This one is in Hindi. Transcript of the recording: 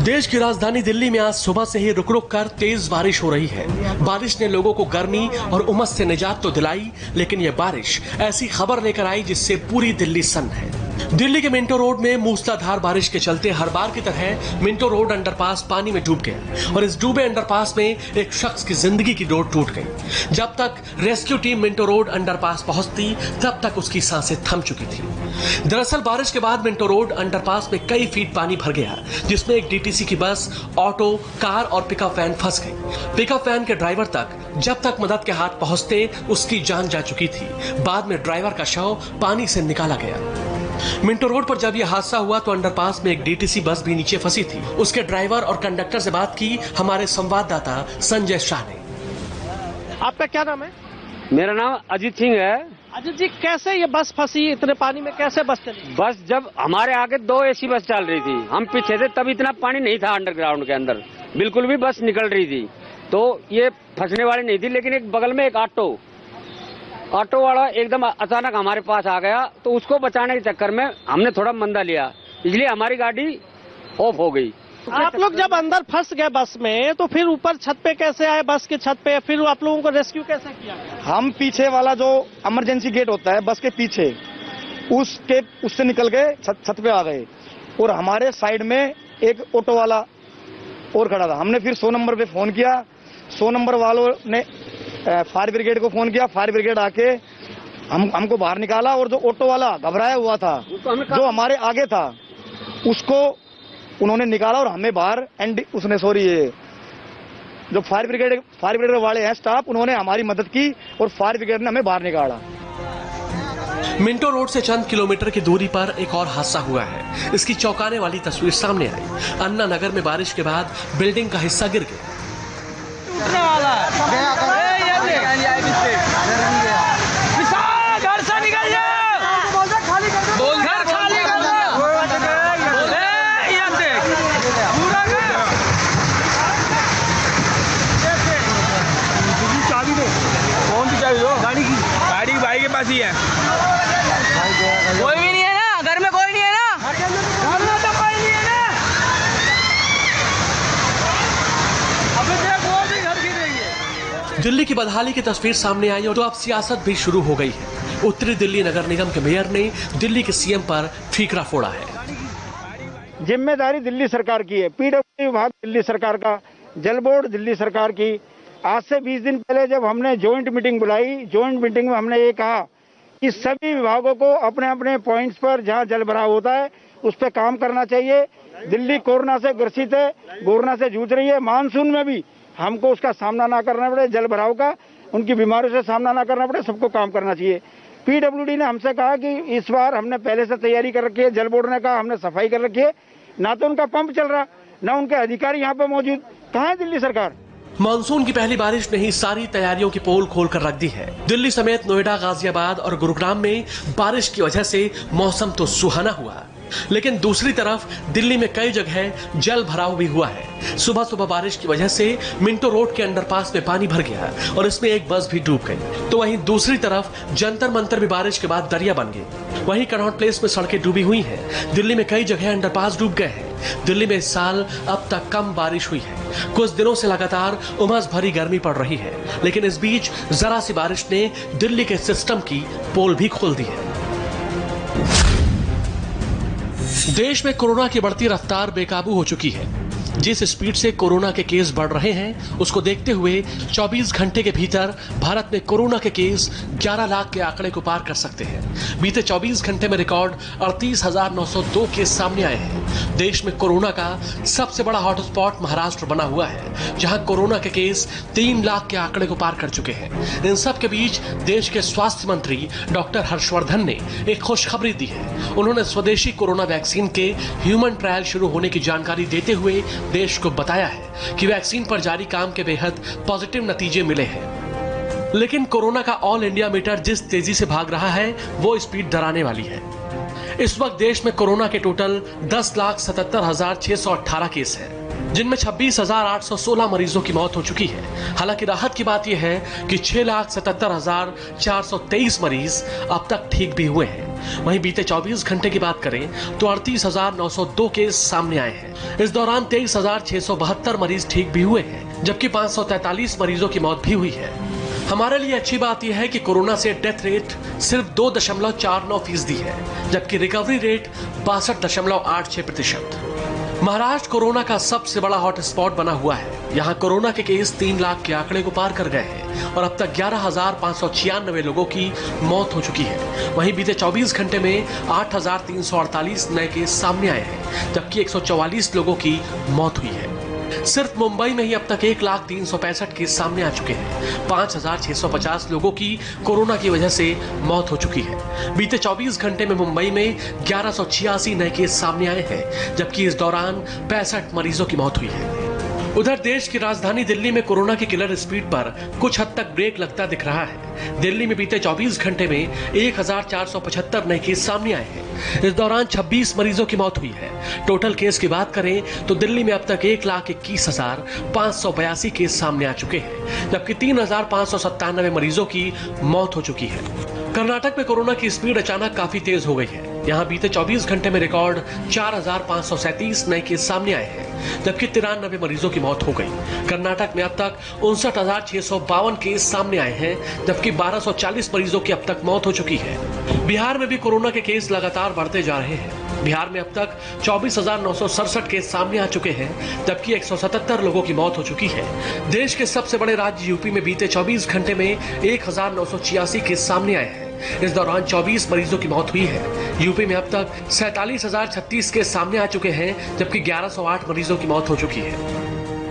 देश की राजधानी दिल्ली में आज सुबह से ही रुक रुक कर तेज बारिश हो रही है। बारिश ने लोगों को गर्मी और उमस से निजात तो दिलाई, लेकिन यह बारिश ऐसी खबर लेकर आई जिससे पूरी दिल्ली सन्न है। दिल्ली के मिंटो रोड में मूसलाधार बारिश के चलते हर बार की तरह मिंटो रोड अंडरपास पानी में डूब गया और इस डूबे अंडरपास में एक शख्स की जिंदगी की डोर टूट गई। जब तक rescue team Minto road underpass पहुंचती तब तक उसकी सांसें थम चुकी थी। दरअसल बारिश के बाद मिंटो रोड अंडरपास में कई फीट पानी भर गया, जिसमें एक डीटीसी की बस, ऑटो, कार और पिकअप वैन फंस गई। पिकअप वैन के ड्राइवर तक जब तक मदद के हाथ पहुंचते उसकी जान जा चुकी थी। बाद में ड्राइवर का शव पानी से निकाला गया। मिंटो रोड पर जब यह हादसा हुआ तो अंडरपास में एक डीटीसी बस भी नीचे फंसी थी। उसके ड्राइवर और कंडक्टर से बात की हमारे संवाददाता संजय शाह ने। आपका क्या नाम है? मेरा नाम अजीत सिंह है। अजीत जी, कैसे ये बस फंसी इतने पानी में, कैसे बस चली? बस जब हमारे आगे 2 एसी बस चल रही थी, हम पीछे थे, तब इतना पानी नहीं था अंडरग्राउंड के अंदर, बिल्कुल भी बस निकल रही थी। तो ये फंसने वाली नहीं थी, लेकिन एक बगल में एक ऑटो वाला एकदम अचानक हमारे पास आ गया, तो उसको बचाने के चक्कर में हमने थोड़ा मंदा लिया, इसलिए हमारी गाड़ी ऑफ हो गई। आप लोग जब अंदर फंस गए बस में, तो फिर ऊपर छत पे कैसे आए? बस के छत पे फिर आप लोगों को रेस्क्यू कैसे किया? हम पीछे वाला जो इमरजेंसी गेट होता है बस के पीछे, उससे निकल के छत पे आ गए और हमारे साइड में एक ऑटो वाला और खड़ा था। हमने फिर 100 नंबर पे फोन किया, 100 नंबर वालों ने फायर ब्रिगेड को फोन किया। फायर ब्रिगेड आके हमको बाहर निकाला और जो ऑटो वाला घबराया हुआ था, जो हमारे आगे था, उसको उन्होंने निकाला और हमें बाहर जो फायर ब्रिगेड वाले हैं स्टाफ, उन्होंने हमारी मदद की और फायर ब्रिगेड ने हमें बाहर निकाला। मिंटो रोड से चंद किलोमीटर की दूरी पर एक और हादसा हुआ है। इसकी चौंकाने वाली तस्वीर सामने आई। अन्ना नगर में बारिश के बाद बिल्डिंग का हिस्सा गिर गया। घर से निकल चाबी दो। कौन सी चाबी दो? गाड़ी भाई के पास ही है। कोई भी नहीं है ना घर में? कोई नहीं है ना घर में? तो कोई नहीं है ना। अबे देख, वो भी घर गिरेंगे। दिल्ली की बदहाली की तस्वीर सामने आई और तो अब सियासत भी शुरू हो गई है। उत्तरी दिल्ली नगर निगम के मेयर ने दिल्ली के सीएम पर ठीकरा फोड़ा है। जिम्मेदारी दिल्ली सरकार की है, पीडब्ल्यूडी विभाग दिल्ली सरकार का, जल बोर्ड दिल्ली सरकार की। आज से 20 दिन पहले जब हमने ज्वाइंट मीटिंग बुलाई, ज्वाइंट मीटिंग में हमने ये कहा कि सभी विभागों को अपने अपने पॉइंट्स पर जहां जल भराव होता है उस पर काम करना चाहिए। दिल्ली कोरोना से ग्रसित है, कोरोना से जूझ रही है। मानसून में भी हमको उसका सामना ना करना पड़े, जल भराव का, उनकी बीमारियों से सामना ना करना पड़े, सबको काम करना चाहिए। पीडब्ल्यूडी ने हमसे कहा कि इस बार हमने पहले से तैयारी कर रखी है। जल बोर्ड ने कहा हमने सफाई कर रखी है। ना तो उनका पंप चल रहा, ना उनके अधिकारी यहाँ पे मौजूद। कहाँ है दिल्ली सरकार? मानसून की पहली बारिश ने ही सारी तैयारियों की पोल खोल कर रख दी है। दिल्ली समेत नोएडा, गाजियाबाद और गुरुग्राम में बारिश की वजह से मौसम तो सुहाना हुआ, लेकिन दूसरी तरफ दिल्ली में कई जगह जल भराव भी हुआ है। सुबह सुबह बारिश की वजह से मिंटो रोड के अंडरपास में पानी भर गया और इसमें एक बस भी डूब गई। तो वहीं दूसरी तरफ जंतर मंतर भी बारिश के बाद दरिया बन गई। वहीं कनॉट प्लेस में सड़कें डूबी हुई हैं। दिल्ली में कई जगह अंडरपास डूब गए हैं। दिल्ली में इस साल अब तक कम बारिश हुई है। कुछ दिनों से लगातार उमस भरी गर्मी पड़ रही है, लेकिन इस बीच जरा सी बारिश ने दिल्ली के सिस्टम की पोल भी खोल दी है। देश में कोरोना की बढ़ती रफ्तार बेकाबू हो चुकी है। जिस स्पीड से कोरोना के केस बढ़ रहे हैं, उसको देखते हुए 24 घंटे के भीतर भारत में कोरोना के केस 11 लाख के आंकड़े को पार कर सकते हैं। बीते 24 घंटे में रिकॉर्ड 38,902 केस सामने आए हैं। देश में कोरोना का सबसे बड़ा हॉटस्पॉट महाराष्ट्र बना हुआ है, जहां कोरोना के केस 3 लाख के आंकड़े को पार कर चुके हैं। इन सब के बीच देश के स्वास्थ्य मंत्री डॉक्टर हर्षवर्धन ने एक खुशखबरी दी है। उन्होंने स्वदेशी कोरोना वैक्सीन के ह्यूमन ट्रायल शुरू होने की जानकारी देते हुए देश को बताया है कि वैक्सीन पर जारी काम के बेहद पॉजिटिव नतीजे मिले हैं। लेकिन कोरोना का ऑल इंडिया मीटर जिस तेजी से भाग रहा है, वो स्पीड डराने वाली है। इस वक्त देश में कोरोना के टोटल 10,77,618 केस हैं। जिनमें 26,816 मरीजों की मौत हो चुकी है। हालांकि राहत की बात यह है कि 6,77,423 मरीज अब तक ठीक भी हुए हैं। वहीं बीते 24 घंटे की बात करें तो 38,902 केस सामने आए हैं। इस दौरान 23,672 मरीज ठीक भी हुए हैं, जबकि 543 मरीजों की मौत भी हुई है। हमारे लिए अच्छी बात यह है कि कोरोना से डेथ रेट सिर्फ 2.49% है, जबकि रिकवरी रेट 62.86%। महाराष्ट्र कोरोना का सबसे बड़ा हॉटस्पॉट बना हुआ है। यहाँ कोरोना के केस 3 लाख के आंकड़े को पार कर गए हैं और अब तक 11,596 लोगों की मौत हो चुकी है। वहीं बीते 24 घंटे में 8,348 नए केस सामने आए हैं, जबकि 144 लोगों की मौत हुई है। सिर्फ मुंबई में ही अब तक 1,365 केस सामने आ चुके हैं। 5,650 लोगों की कोरोना की वजह से मौत हो चुकी है। बीते 24 घंटे में मुंबई में 1186 नए केस सामने आए हैं, जबकि इस दौरान 65 मरीजों की मौत हुई है। उधर देश की राजधानी दिल्ली में कोरोना की किलर स्पीड पर कुछ हद तक ब्रेक लगता दिख रहा है। दिल्ली में बीते 24 घंटे में 1,475 नए केस सामने आए हैं। इस दौरान 26 मरीजों की मौत हुई है। टोटल केस की बात करें तो दिल्ली में अब तक 1,21,582 केस सामने आ चुके हैं, जबकि 3,597 मरीजों की मौत हो चुकी है। कर्नाटक में कोरोना की स्पीड अचानक काफी तेज हो गई है। यहाँ बीते 24 घंटे में रिकॉर्ड 4,537 नए केस सामने आए हैं, जबकि 93 मरीजों की मौत हो गई। कर्नाटक में अब तक 59,652 केस सामने आए हैं, जबकि 1,240 मरीजों की अब तक मौत हो चुकी है। बिहार में भी कोरोना के केस लगातार बढ़ते जा रहे हैं। बिहार में अब तक 24,967 केस सामने आ चुके हैं, जबकि 177 लोगों की मौत हो चुकी है। देश के सबसे बड़े राज्य यूपी में बीते 24 घंटे में 1,986 केस सामने आए हैं। इस दौरान 24 मरीजों की मौत हुई है। यूपी में अब तक 47,036 केस सामने आ चुके हैं, जबकि 1,108 मरीजों की मौत हो चुकी है।